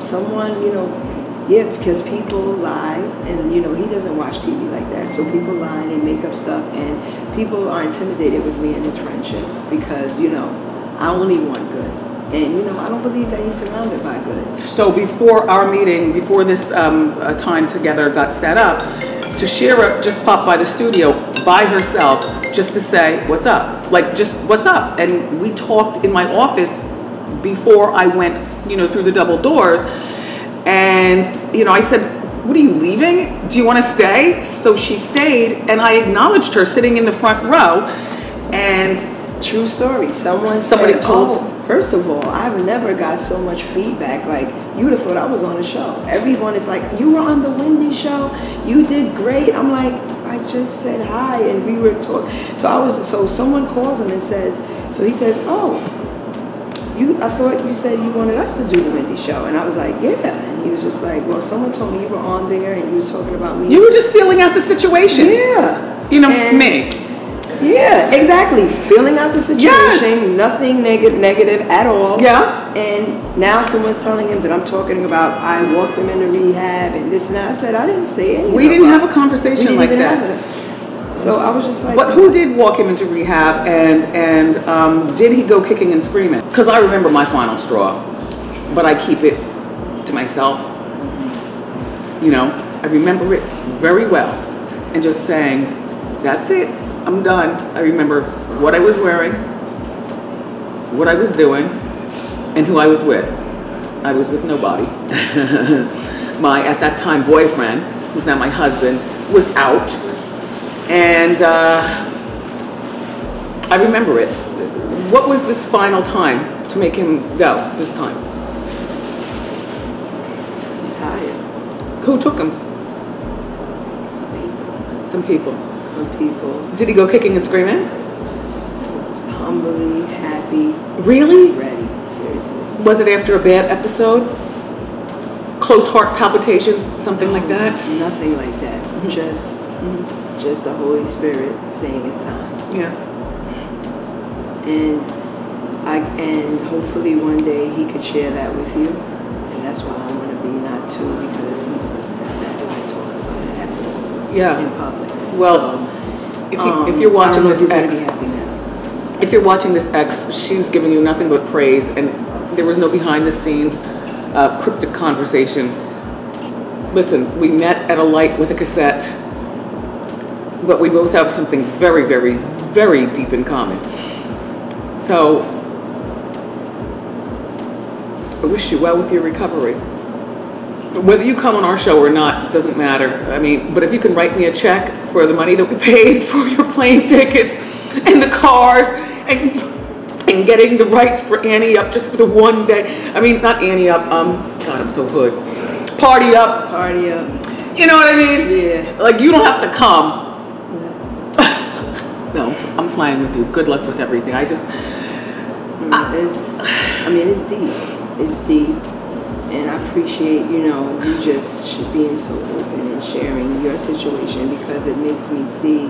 someone, you know, yeah, because people lie, and you know, he doesn't watch TV like that, so people lie and make up stuff, and people are intimidated with me and his friendship because, you know, I only want good. And, you know, I don't believe that he's surrounded by good. So before our meeting, before this time together got set up, Tashera just popped by the studio by herself just to say, what's up? Like, just, what's up? And we talked in my office before I went, you know, through the double doors. And, you know, I said, what are you leaving? Do you want to stay? So she stayed, and I acknowledged her sitting in the front row. And true story. Somebody said, told. First of all, I've never got so much feedback. Like, you would have thought I was on a show. Everyone is like, you were on the Wendy show. You did great. I'm like, I just said hi, and we were talking. So someone calls him and says, so he says, oh, I thought you said you wanted us to do the Wendy show. And I was like, yeah. And he was just like, well, someone told me you were on there and you was talking about me. You were just feeling out the situation. Yeah. You know, me. Yeah, exactly. Feeling out the situation, yes. Nothing negative at all. Yeah. And now someone's telling him that I'm talking about I walked him into rehab and this and that. I said, I didn't say anything. We didn't have a conversation like that. So I was just like... But who did walk him into rehab, and did he go kicking and screaming? Because I remember my final straw, but I keep it to myself. You know, I remember it very well. And just saying, that's it. I'm done. I remember what I was wearing, what I was doing, and who I was with. I was with nobody. My, at that time, boyfriend, who's now my husband, was out. And I remember it. What was this final time to make him go this time? He's tired. Who took him? Some people. Did he go kicking and screaming? Humbly, happy. Really? Ready, seriously. Was it after a bad episode? Close heart palpitations, something like that? Nothing like that. Just the Holy Spirit saying it's time. Yeah. And hopefully one day he could share that with you. And that's why I want to be not too, because he was upset that I talked about it in public. Well, if you're watching this ex, she's giving you nothing but praise, and there was no behind the scenes cryptic conversation. Listen, we met at a light with a cassette, but we both have something very, very, very deep in common. So I wish you well with your recovery. Whether you come on our show or not, doesn't matter. I mean, but if you can write me a check for the money that we paid for your plane tickets and the cars and getting the rights for Annie Up just for the one day. I mean, not Annie Up, God, I'm so hood. Party Up. Party Up. You know what I mean? Yeah. Like, you don't have to come. No, I'm playing with you. Good luck with everything. It's deep. It's deep. And I appreciate, you know, you just being so open and sharing your situation, because it makes me see.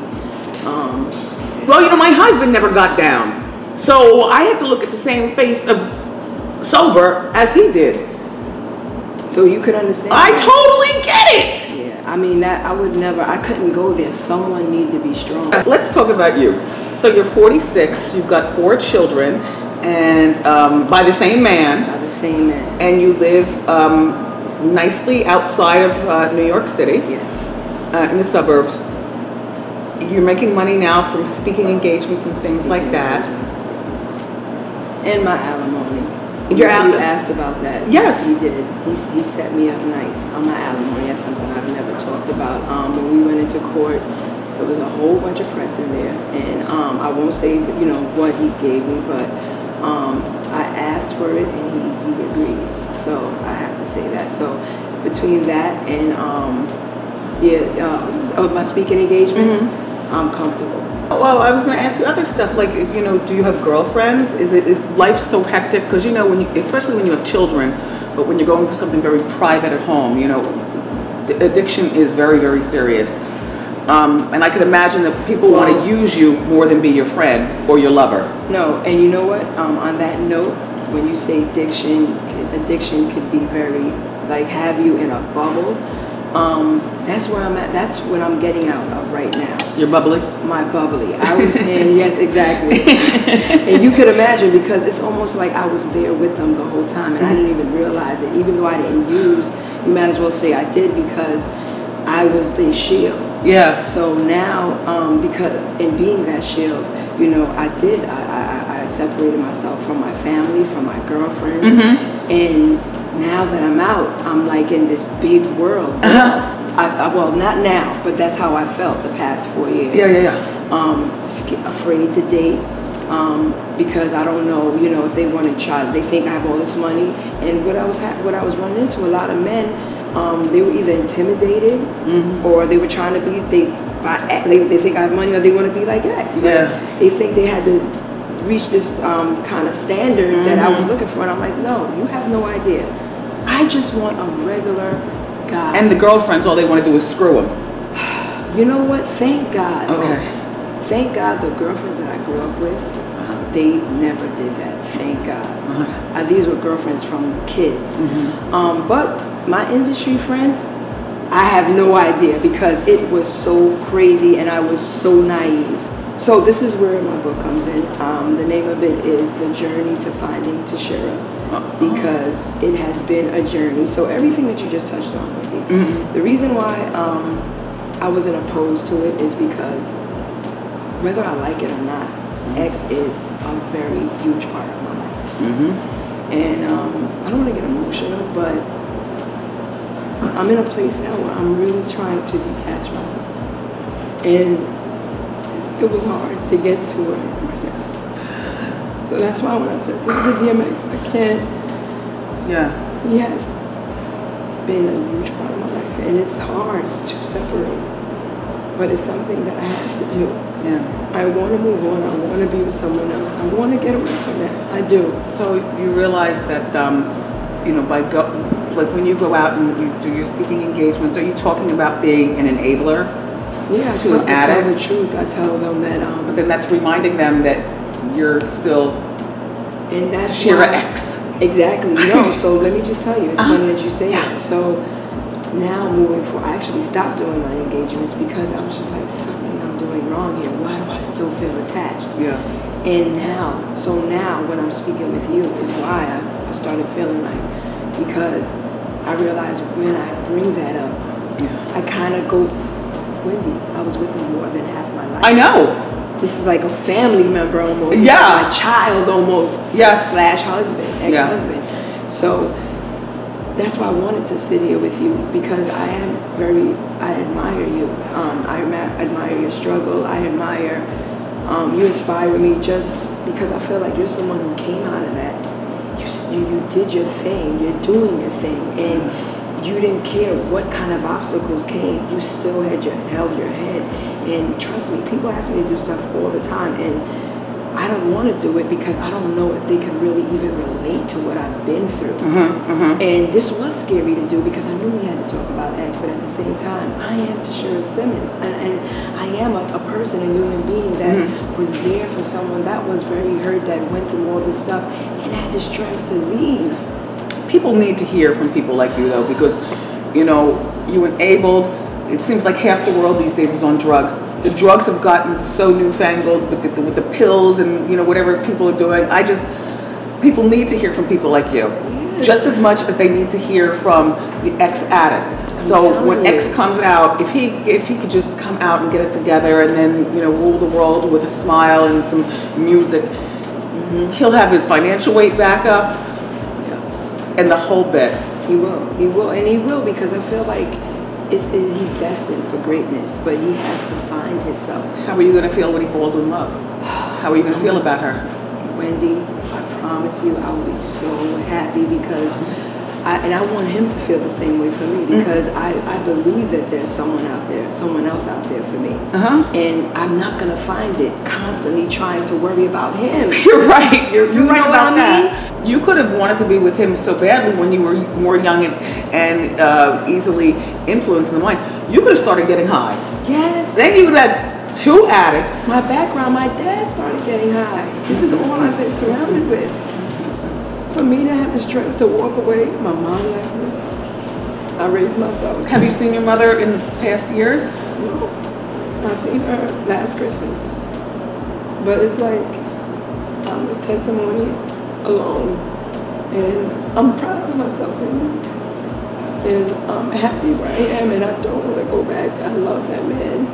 Well, you know, my husband never got down. So I had to look at the same face of sober as he did. So you could understand. I totally get it. Yeah, I mean, that I couldn't go there. Someone need to be strong. Let's talk about you. So you're 46, you've got 4 children, and by the same man. By the same man. And you live nicely outside of New York City. Yes. In the suburbs. You're making money now from speaking engagements and things like that. And my alimony. You asked about that. Yes. He did. He set me up nice on my alimony. That's something I've never talked about. When we went into court, there was a whole bunch of press in there. And I won't say, you know, what he gave me, but I asked for it and he agreed. So I have to say that. So between that and my speaking engagements, I'm comfortable. Well, I was going to ask you other stuff, like, you know, do you have girlfriends? Is life so hectic? Because, you know, especially when you have children, but when you're going through something very private at home, you know, the addiction is very, very serious. And I can imagine that people want to use you more than be your friend or your lover. No, and you know what? On that note, when you say addiction could be very like have you in a bubble. That's where I'm at. That's what I'm getting out of right now. You're bubbly? My bubbly. I was in, yes, exactly. And you could imagine, because it's almost like I was there with them the whole time, and I didn't even realize it. Even though I didn't use, you might as well say I did, because I was the shield. Yeah. So now, because in being that shield, you know, I separated myself from my family, from my girlfriends, and now that I'm out, I'm like in this big world. Well, not now, but that's how I felt the past 4 years. Afraid to date, because I don't know, you know, if they want to try. They think I have all this money, and what I was running into, a lot of men, they were either intimidated, or they were trying to be. They think I have money, or they want to be like X. Like, they think they had to reach this kind of standard that I was looking for, and I'm like, no, you have no idea. I just want a regular guy. And the girlfriends, all they want to do is screw him. You know what? Thank God. Okay. Thank God the girlfriends that I grew up with, they never did that. Thank God. These were girlfriends from kids. But my industry friends, I have no idea, because it was so crazy and I was so naive. So this is where my book comes in. The name of it is The Journey to Finding Tashera, because it has been a journey. So everything that you just touched on, Wendy, the reason why I wasn't opposed to it is because whether I like it or not, X is a very huge part of my life. And I don't want to get emotional, but I'm in a place now where I'm really trying to detach myself. And it was hard to get to where I am right now. So that's why when I said, this is the DMX, I can't. Yeah. He has been a huge part of my life, and it's hard to separate. But it's something that I have to do. Yeah. I want to move on. I want to be with someone else. I want to get away from that. I do. So you realize that, you know, like when you go out and you do your speaking engagements, are you talking about being an enabler? Yeah, I tell the truth. I tell them that. But then that's reminding them that you're still and that's Tashera X. Exactly. No, so let me just tell you, it's funny that you say that. So now moving forward, I actually stopped doing my engagements because I was just like, something I'm doing wrong here. Why do I still feel attached? Yeah. And now when I'm speaking with you is why I started feeling like, because I realized when I bring that up, I kind of go, Wendy, I was with him more than half my life. I know. This is like a family member almost. Yeah. Like my child almost. Yes. / husband, ex-husband. So that's why I wanted to sit here with you, because I admire you. I admire your struggle. I admire, you inspire me just because I feel like you're someone who came out of that. You did your thing. You're doing your thing. And you didn't care what kind of obstacles came. You still held your head. And trust me, people ask me to do stuff all the time, and I don't want to do it because I don't know if they can really even relate to what I've been through. And this was scary to do because I knew we had to talk about X, but at the same time, I am Tashera Simmons, and I am a person, a human being that was there for someone that was very hurt, that went through all this stuff, and had the strength to leave. People need to hear from people like you, though, because, you know, you enabled. It seems like half the world these days is on drugs. The drugs have gotten so newfangled with the pills and, you know, whatever people are doing. People need to hear from people like you, just as much as they need to hear from the ex-addict. So when X comes out, if he could just come out and get it together and then, you know, rule the world with a smile and some music, he'll have his financial weight back up and the whole bit. He will, and he will, because I feel like he's destined for greatness, but he has to find himself. How are you going to feel when he falls in love? How are you going to feel about her? Wendy, I promise you I will be so happy, because I want him to feel the same way for me, because I believe that there's someone else out there for me. And I'm not going to find it constantly trying to worry about him. You're right. You're right about that. mean? You could have wanted to be with him so badly when you were more young and easily influenced in the mind. You could have started getting high. Yes. Then you had 2 addicts. My background, my dad started getting high. This is all I've been surrounded with. For me to have the strength to walk away, my mom left me. I raised myself. Have you seen your mother in past years? No. I seen her last Christmas. But it's like, it's testimony alone. And I'm proud of myself. And I'm happy where I am, and I don't want to go back. I love that man.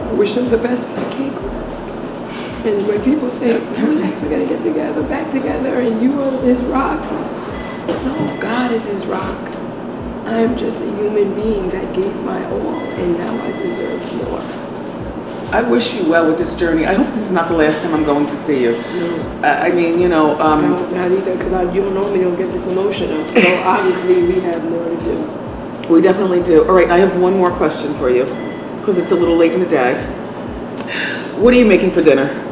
I wish him the best, but I can't go back. And when people say, you guys are going to get together, back together, and you are his rock. No, God is his rock. I am just a human being that gave my all, and now I deserve more. I wish you well with this journey. I hope this is not the last time I'm going to see you. No. I mean, you know. No, not either, because you normally don't get this emotional. So obviously we have more to do. We definitely do. All right, I have one more question for you, because it's a little late in the day. What are you making for dinner?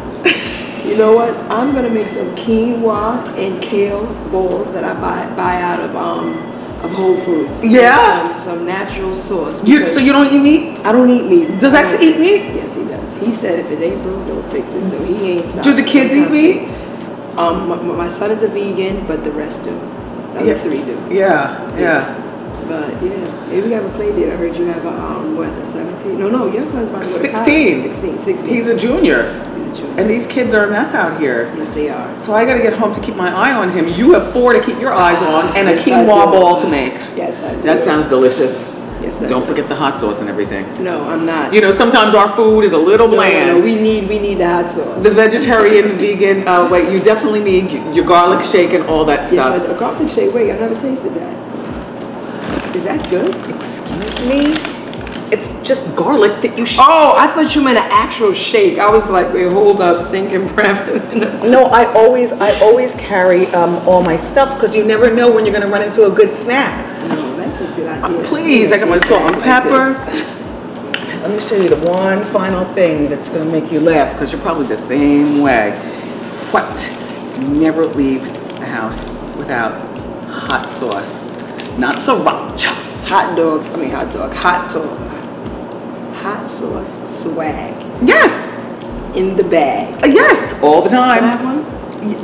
You know what? I'm gonna make some quinoa and kale balls that I buy out of Whole Foods. Yeah. Some natural sauce. So you don't eat meat? I don't eat meat. Does X eat meat? Yes, he does. He said if it ain't broke, don't fix it. So he ain't stopped. Do the kids eat meat? My son is a vegan, but the rest do. The other three do. Yeah. But yeah, maybe we have a play date. I heard you have a the 17. No, your son's about to go to 16. college. 16. He's a junior. And these kids are a mess out here. Yes, they are. So I got to get home to keep my eye on him. You have 4 to keep your eyes on, and a quinoa ball to make. Yes, I do. That sounds delicious. Yes, I Don't forget the hot sauce and everything. No, I'm not. You know, sometimes our food is a little bland. No, we need the hot sauce. The vegetarian, vegan, wait, you definitely need your garlic shake and all that stuff. Yes, a garlic shake. Wait, I never tasted that. Is that good? Excuse me? It's just garlic that you Oh, I thought you meant an actual shake. I was like, wait, hold up, stinking breakfast. No, I always carry all my stuff, because you never know when you're going to run into a good snack. No, that's a good idea. Please, I got my salt and pepper. Let me show you the one final thing that's going to make you laugh, because you're probably the same way. What? Never leave the house without hot sauce. Not sriracha. Hot sauce swag. Yes. In the bag. Yes, all the time. Can I have one?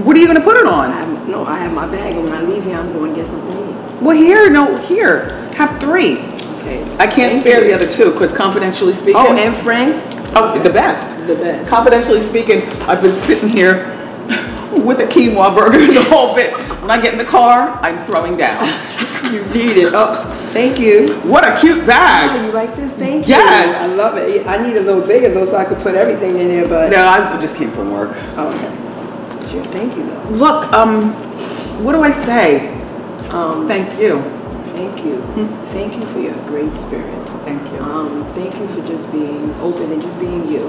What are you going to put it on? I have my bag, and when I leave here, I'm going to get something to eat. Well, here. Have 3. Okay. I can't spare the other 2, because confidentially speaking. Oh, and Frank's? Oh, the best. The best. Confidentially speaking, I've been sitting here with a quinoa burger and the whole bit. When I get in the car, I'm throwing down. You need it. Oh, thank you. What a cute bag. Oh, you like this? Thank you. Yes. I love it. I need a little bigger, though, so I could put everything in there, but... No, I just came from work. Oh, okay. Sure. Thank you, though. Look, what do I say? Thank you. Thank you. Thank you for your great spirit. Thank you. Thank you for just being open and just being you.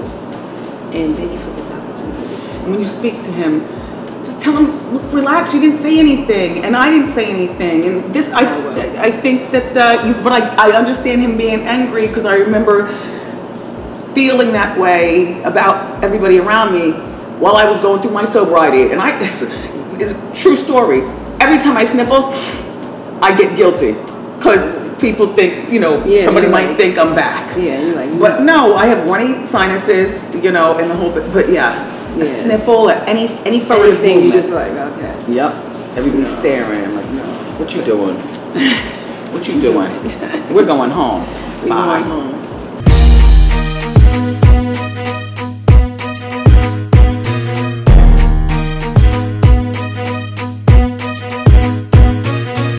And thank you for this opportunity. And when you speak to him, just tell him, look, relax, you didn't say anything, and I didn't say anything. And this, I think that, but I understand him being angry, because I remember feeling that way about everybody around me while I was going through my sobriety. And it's a true story. Every time I sniffle, I get guilty, because people think, somebody might think I'm back. Yeah, you're like, but no, I have runny sinuses, and the whole bit, but yeah. A sniffle, any further thing, you just like, okay. Yep. Everybody's staring. I'm like, no. What you doing? What you doing? We're going home. We're going home.